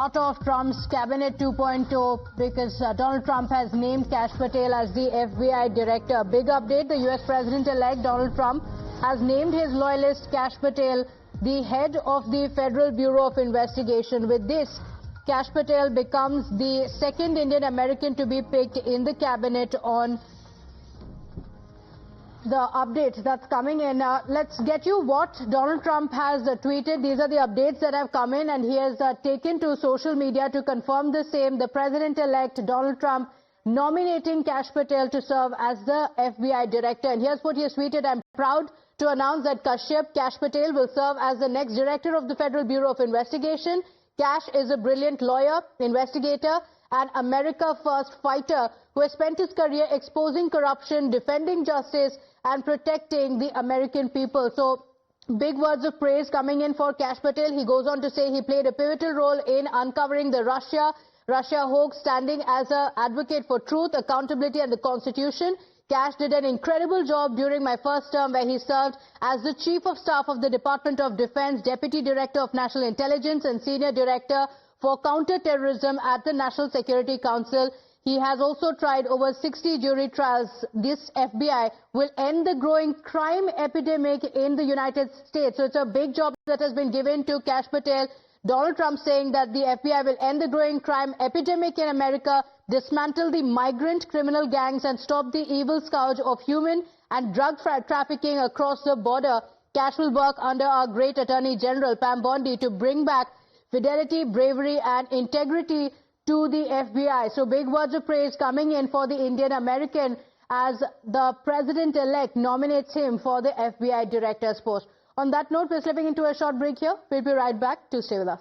Out of Trump's Cabinet 2.0 because Donald Trump has named Kash Patel as the FBI director. Big update, the US President-elect Donald Trump has named his loyalist Kash Patel the head of the Federal Bureau of Investigation. With this, Kash Patel becomes the second Indian American to be picked in the cabinet on the update that's coming in. Let's get you what Donald Trump has tweeted. These are the updates that have come in, and he has taken to social media to confirm the same. The President-elect Donald Trump nominating Kash Patel to serve as the FBI director. And here's what he has tweeted. I'm proud to announce that Kash Patel will serve as the next director of the Federal Bureau of Investigation. Kash is a brilliant lawyer, investigator, and America First fighter who has spent his career exposing corruption, defending justice, and protecting the American people. So, big words of praise coming in for Kash Patel. He goes on to say he played a pivotal role in uncovering the Russia hoax, standing as an advocate for truth, accountability, and the Constitution. Kash did an incredible job during my first term, where he served as the Chief of Staff of the Department of Defense, Deputy Director of National Intelligence, and Senior Director for Counter-Terrorism at the National Security Council. He has also tried over 60 jury trials. This FBI will end the growing crime epidemic in the United States. So it's a big job that has been given to Kash Patel. Donald Trump saying that the FBI will end the growing crime epidemic in America, dismantle the migrant criminal gangs, and stop the evil scourge of human and drug trafficking across the border. Kash will work under our great Attorney General, Pam Bondi, to bring back fidelity, bravery, and integrity to the FBI. So big words of praise coming in for the Indian American as the President-elect nominates him for the FBI director's post. On that note, we're slipping into a short break here. We'll be right back. To stay with us.